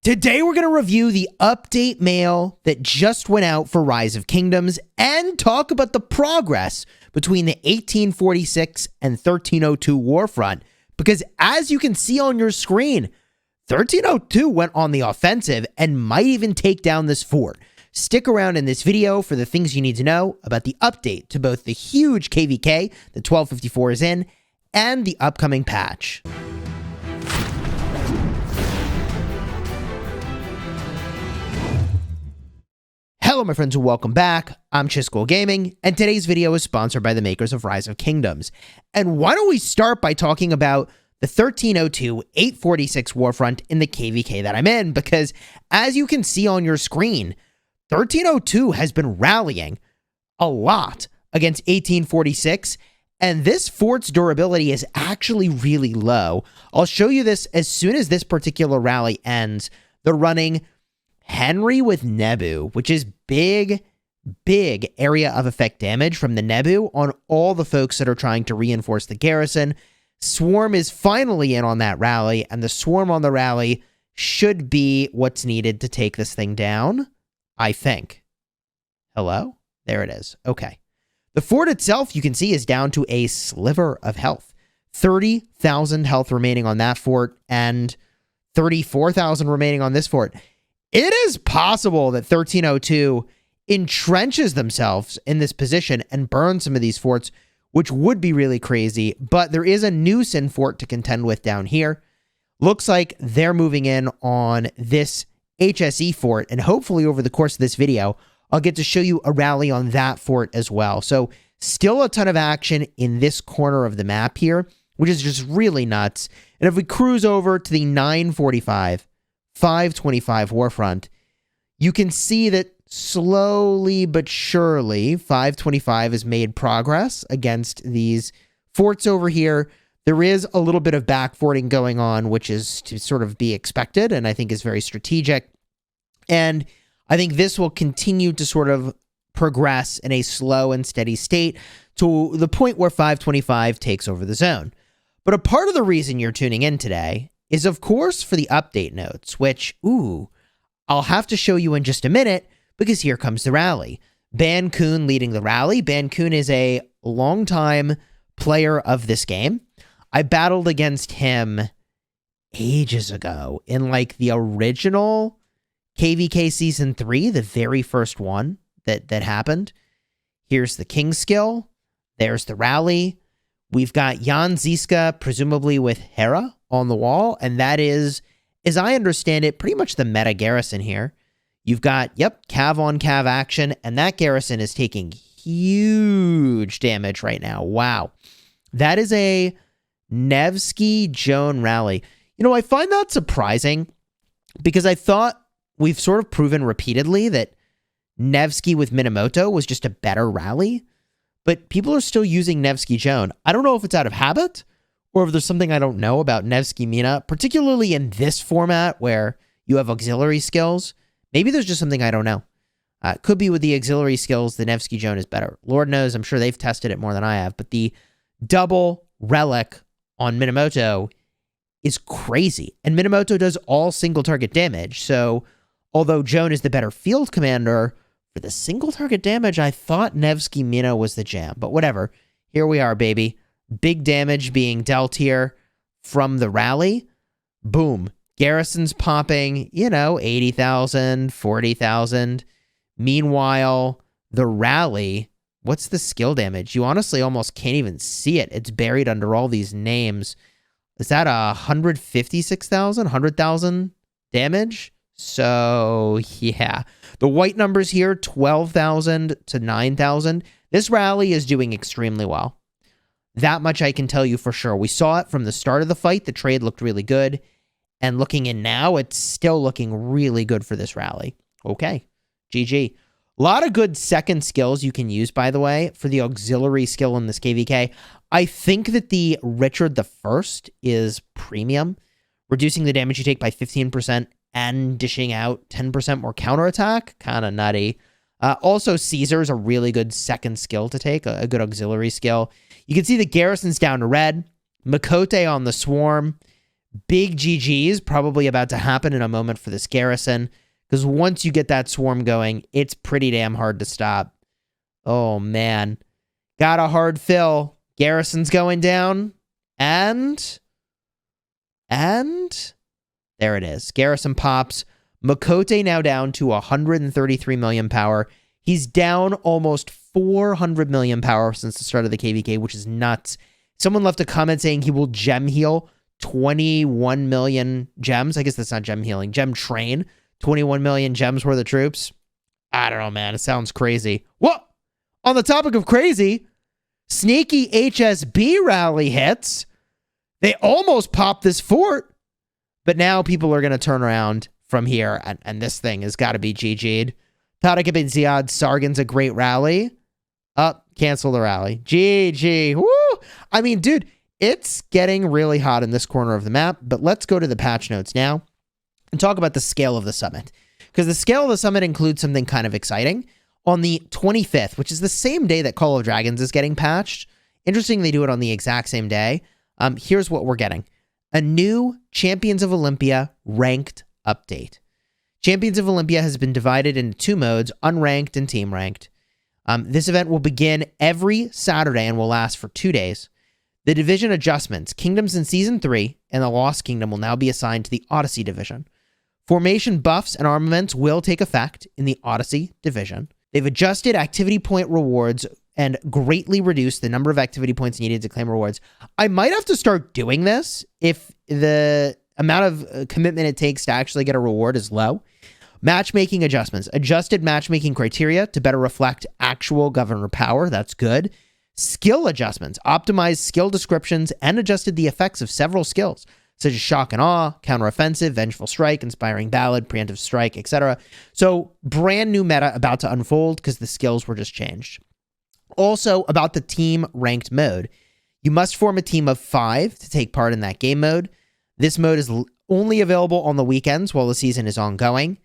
Today we're going to review the update mail that just went out for Rise of Kingdoms and talk about the progress between the 1846 and 1302 warfront, because as you can see on your screen, 1302 went on the offensive and might even take down this fort. Stick around in this video for the things you need to know about the update to both the huge KvK that 1254 is in and the upcoming patch. Hello my friends and welcome back. I'm Chisgule Gaming, and today's video is sponsored by the makers of Rise of Kingdoms. And why don't we start by talking about the 1302-846 warfront in the KvK that I'm in, because as you can see on your screen, 1302 has been rallying a lot against 1846, and this fort's durability is actually really low. I'll show you this as soon as this particular rally ends. They're running Henry with Nebu, which is big area of effect damage from the Nebu on all the folks that are trying to reinforce the garrison. Swarm is finally in on that rally, and the Swarm on the rally should be what's needed to take this thing down, I think. Hello? There it is. Okay. The fort itself, you can see, is down to a sliver of health. 30,000 health remaining on that fort, and 34,000 remaining on this fort. It is possible that 1302 entrenches themselves in this position and burns some of these forts, which would be really crazy, but there is a new Sin fort to contend with down here. Looks like they're moving in on this HSE fort, and hopefully over the course of this video, I'll get to show you a rally on that fort as well. So still a ton of action in this corner of the map here, which is just really nuts. And if we cruise over to the 945, 525 warfront, you can see that slowly but surely 525 has made progress against these forts over here. There is a little bit of backforting going on, which is to sort of be expected, and I think is very strategic. And I think this will continue to sort of progress in a slow and steady state to the point where 525 takes over the zone. But a part of the reason you're tuning in today is, of course, for the update notes, which, I'll have to show you in just a minute, because here comes the rally. Ban Kun leading the rally. Ban Kun is a longtime player of this game. I battled against him ages ago in like the original KvK Season 3, the very first one that happened. Here's the King skill. There's the rally. We've got Jan Ziska, presumably with Hera, on the wall, and that is, as I understand it, pretty much the meta garrison here. You've got, cav on cav action, and that garrison is taking huge damage right now. Wow. That is a Nevsky Joan rally. You know, I find that surprising, because I thought we've sort of proven repeatedly that Nevsky with Minamoto was just a better rally, but people are still using Nevsky Joan. I don't know if it's out of habit, or if there's something I don't know about Nevsky Mina, particularly in this format where you have auxiliary skills. Maybe there's just something I don't know. Could be with the auxiliary skills, the Nevsky Joan is better. Lord knows, I'm sure they've tested it more than I have, but the double relic on Minamoto is crazy. And Minamoto does all single target damage, so although Joan is the better field commander, for the single target damage, I thought Nevsky Mina was the jam, but whatever. Here we are, baby. Big damage being dealt here from the rally. Boom. Garrisons popping, 80,000, 40,000. Meanwhile, the rally, what's the skill damage? You honestly almost can't even see it. It's buried under all these names. Is that 156,000, 100,000 damage? So, yeah. The white numbers here, 12,000 to 9,000. This rally is doing extremely well. That much I can tell you for sure. We saw it from the start of the fight. The trade looked really good. And looking in now, it's still looking really good for this rally. Okay. GG. A lot of good second skills you can use, by the way, for the auxiliary skill in this KvK. I think that the Richard I is premium, reducing the damage you take by 15% and dishing out 10% more counterattack. Kind of nutty. Also, Caesar's a really good second skill to take, a good auxiliary skill. You can see the garrison's down to red. Makote on the Swarm. Big GG's probably about to happen in a moment for this garrison, because once you get that swarm going, it's pretty damn hard to stop. Oh, man. Got a hard fill. Garrison's going down. And there it is. Garrison pops. Makote now down to 133 million power. He's down almost 400 million power since the start of the KvK, which is nuts. Someone left a comment saying he will gem heal 21 million gems. I guess that's not gem healing. Gem train. 21 million gems worth of troops. I don't know, man. It sounds crazy. What? On the topic of crazy, sneaky HSB rally hits. They almost popped this fort, but now people are going to turn around from here, and this thing has got to be GG'd. Tariq ibn Ziyad, Sargon's a great rally. Cancel the rally. GG. Woo! I mean, dude, it's getting really hot in this corner of the map, but let's go to the patch notes now and talk about the scale of the summit, because the scale of the summit includes something kind of exciting. On the 25th, which is the same day that Call of Dragons is getting patched. Interesting, they do it on the exact same day. Here's what we're getting. A new Champions of Olympia ranked update. Champions of Olympia has been divided into two modes, unranked and team ranked. This event will begin every Saturday and will last for 2 days. The division adjustments, Kingdoms in Season 3 and the Lost Kingdom will now be assigned to the Odyssey division. Formation buffs and armaments will take effect in the Odyssey division. They've adjusted activity point rewards and greatly reduced the number of activity points needed to claim rewards. I might have to start doing this if the amount of commitment it takes to actually get a reward is low. Matchmaking adjustments. Adjusted matchmaking criteria to better reflect actual governor power. That's good. Skill adjustments. Optimized skill descriptions and adjusted the effects of several skills, such as Shock and Awe, Counteroffensive, Vengeful Strike, Inspiring Ballad, Preemptive Strike, etc. So, brand new meta about to unfold because the skills were just changed. Also, about the team ranked mode. You must form a team of 5 to take part in that game mode. This mode is only available on the weekends while the season is ongoing.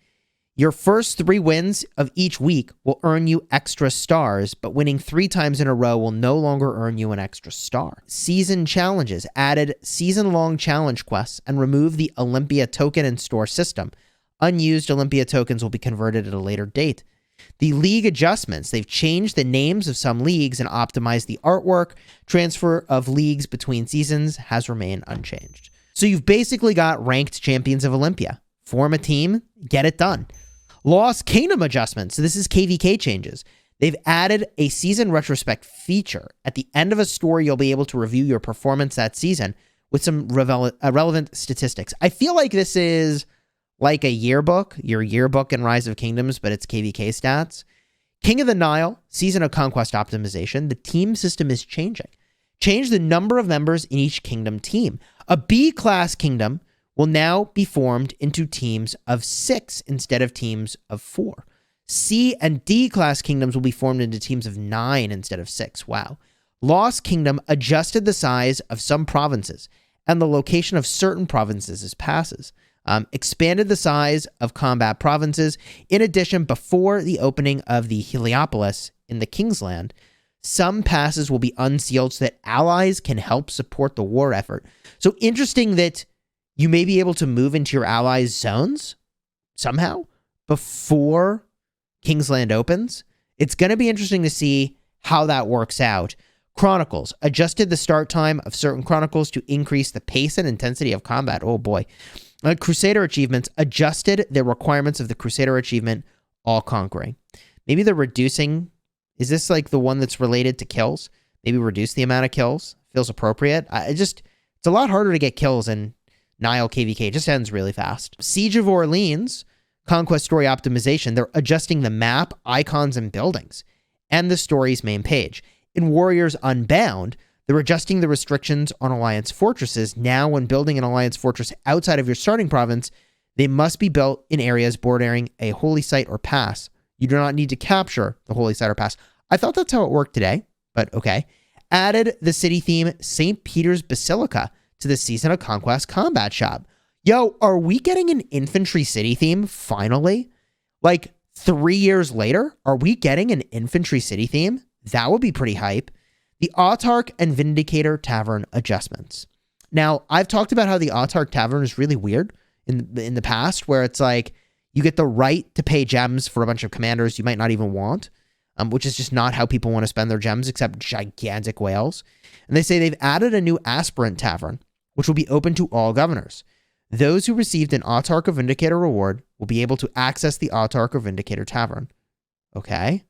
Your first 3 wins of each week will earn you extra stars, but winning 3 times in a row will no longer earn you an extra star. Season challenges added season-long challenge quests and remove the Olympia token and store system. Unused Olympia tokens will be converted at a later date. The league adjustments, they've changed the names of some leagues and optimized the artwork. Transfer of leagues between seasons has remained unchanged. So you've basically got ranked Champions of Olympia. Form a team, get it done. Lost Kingdom adjustments. So this is KvK Changes. They've added a season retrospect feature. At the end of a story, you'll be able to review your performance that season with some relevant statistics. I feel like this is like a yearbook, your yearbook in Rise of Kingdoms, but it's KvK stats. King of the Nile, Season of Conquest optimization. The team system is changing. Change the number of members in each kingdom team. A B-class kingdom will now be formed into teams of 6 instead of teams of 4. C and D class kingdoms will be formed into teams of 9 instead of 6. Wow. Lost Kingdom adjusted the size of some provinces and the location of certain provinces as passes. Expanded the size of combat provinces. In addition, before the opening of the Heliopolis in the Kingsland, some passes will be unsealed so that allies can help support the war effort. So interesting that you may be able to move into your allies' zones somehow before Kingsland opens. It's going to be interesting to see how that works out. Chronicles adjusted the start time of certain chronicles to increase the pace and intensity of combat. Oh boy. Crusader achievements adjusted the requirements of the Crusader achievement, All Conquering. Maybe they're reducing. Is this like the one that's related to kills? Maybe reduce the amount of kills. Feels appropriate. It's a lot harder to get kills in Nile KvK. It just ends really fast. Siege of Orleans, Conquest Story Optimization. They're adjusting the map, icons, and buildings, and the story's main page. In Warriors Unbound, they're adjusting the restrictions on Alliance fortresses. Now, when building an Alliance fortress outside of your starting province, they must be built in areas bordering a holy site or pass. You do not need to capture the holy site or pass. I thought that's how it worked today, but okay. Added the city theme, St. Peter's Basilica, to the Season of Conquest combat shop. Yo, are we getting an infantry city theme finally? Like 3 years later, are we getting an infantry city theme? That would be pretty hype. The Autarch and Vindicator Tavern adjustments. Now, I've talked about how the Autarch Tavern is really weird in the past, where it's like you get the right to pay gems for a bunch of commanders you might not even want, which is just not how people want to spend their gems, except gigantic whales. And they say they've added a new Aspirant Tavern, which will be open to all governors. Those who received an Autarch or Vindicator reward will be able to access the Autarch or Vindicator Tavern. Okay.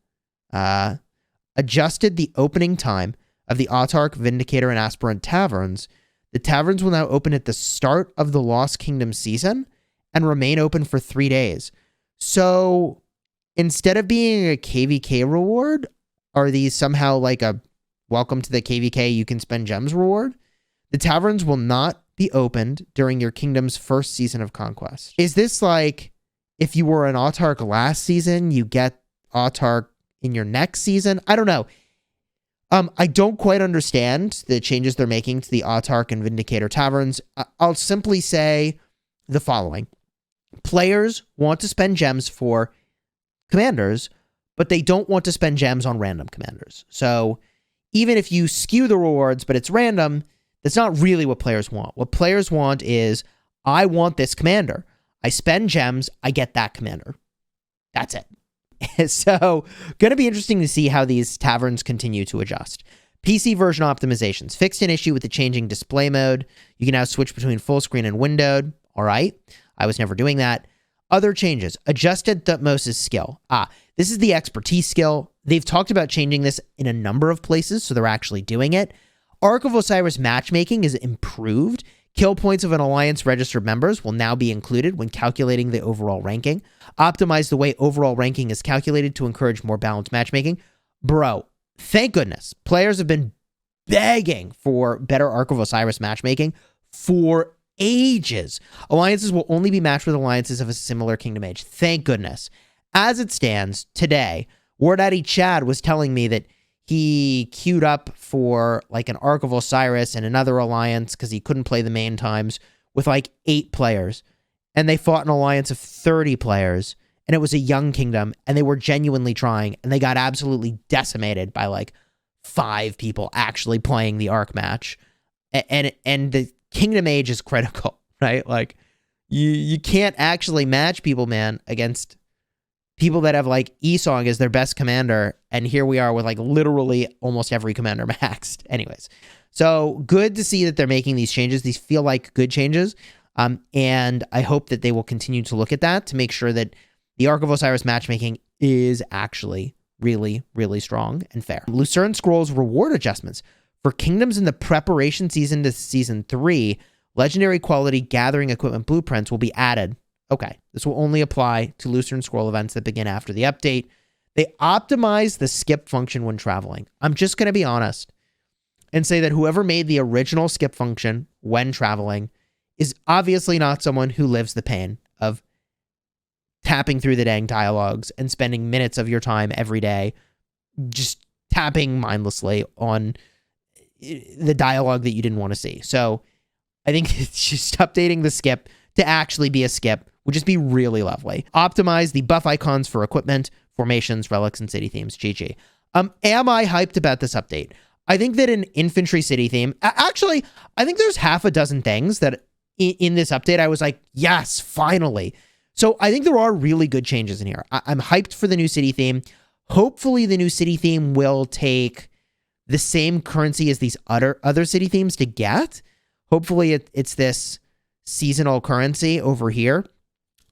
Adjusted the opening time of the Autarch, Vindicator, and Aspirant Taverns. The taverns will now open at the start of the Lost Kingdom season and remain open for 3 days. So instead of being a KvK reward, are these somehow like a welcome to the KvK you can spend gems reward? The taverns will not be opened during your kingdom's first season of conquest. Is this like if you were an Autarch last season, you get Autarch in your next season? I don't know. I don't quite understand the changes they're making to the Autarch and Vindicator Taverns. I'll simply say the following. Players want to spend gems for commanders, but they don't want to spend gems on random commanders. So even if you skew the rewards, but it's random, that's not really what players want. What players want is, I want this commander. I spend gems, I get that commander. That's it. So, going to be interesting to see how these taverns continue to adjust. PC version optimizations. Fixed an issue with the changing display mode. You can now switch between full screen and windowed. All right. I was never doing that. Other changes. Adjusted Thutmose' skill. This is the expertise skill. They've talked about changing this in a number of places, so they're actually doing it. Ark of Osiris matchmaking is improved. Kill points of an alliance registered members will now be included when calculating the overall ranking. Optimize the way overall ranking is calculated to encourage more balanced matchmaking. Bro, thank goodness. Players have been begging for better Ark of Osiris matchmaking for ages. Alliances will only be matched with alliances of a similar kingdom age. Thank goodness. As it stands today, War Daddy Chad was telling me that he queued up for like an Ark of Osiris and another alliance because he couldn't play the main times with like 8 players. And they fought an alliance of 30 players. And it was a young kingdom. And they were genuinely trying. And they got absolutely decimated by like 5 people actually playing the Ark match. And the kingdom age is critical, right? Like you can't actually match people, man, against people that have like Esong as their best commander, and here we are with like literally almost every commander maxed. Anyways, so good to see that they're making these changes. These feel like good changes, and I hope that they will continue to look at that to make sure that the Ark of Osiris matchmaking is actually really, really strong and fair. Lucerne Scrolls reward adjustments. For kingdoms in the preparation season to season 3, legendary quality gathering equipment blueprints will be added. Okay, this will only apply to Lucerne Scroll events that begin after the update. They optimize the skip function when traveling. I'm just going to be honest and say that whoever made the original skip function when traveling is obviously not someone who lives the pain of tapping through the dang dialogues and spending minutes of your time every day just tapping mindlessly on the dialogue that you didn't want to see. So I think it's just updating the skip to actually be a skip would just be really lovely. Optimize the buff icons for equipment, formations, relics, and city themes. GG. Am I hyped about this update? I think that an infantry city theme, actually, I think there's half a dozen things that in this update, I was like, yes, finally. So I think there are really good changes in here. I'm hyped for the new city theme. Hopefully the new city theme will take the same currency as these other city themes to get. Hopefully it's this seasonal currency over here.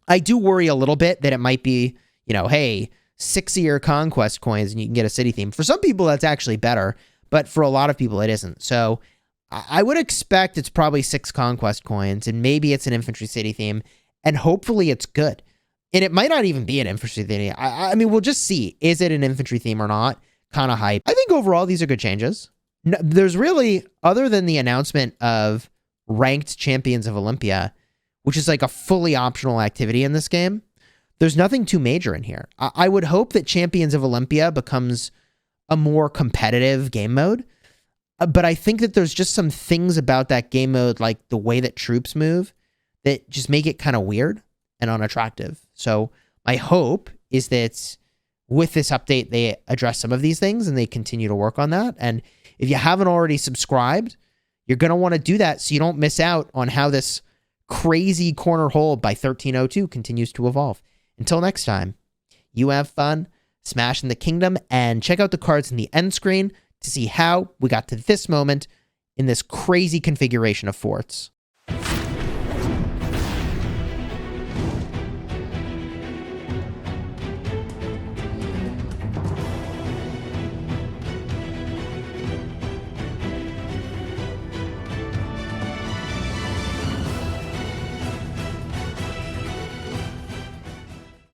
I do worry a little bit that it might be, you know, hey, 6-year conquest coins and you can get a city theme. For some people, that's actually better, but for a lot of people, it isn't. So I would expect it's probably 6 conquest coins, and maybe it's an infantry city theme, and hopefully it's good. And it might not even be an infantry theme. I mean, we'll just see. Is it an infantry theme or not? Kind of hype. I think overall, these are good changes. No, there's really, other than the announcement of ranked champions of Olympia, which is like a fully optional activity in this game, there's nothing too major in here. I would hope that Champions of Olympia becomes a more competitive game mode, but I think that there's just some things about that game mode, like the way that troops move, that just make it kind of weird and unattractive. So my hope is that with this update, they address some of these things and they continue to work on that. And if you haven't already subscribed, You're going to want to do that so you don't miss out on how this crazy corner hold by 1302 continues to evolve. Until next time, you have fun smashing the kingdom, and check out the cards in the end screen to see how we got to this moment in this crazy configuration of forts.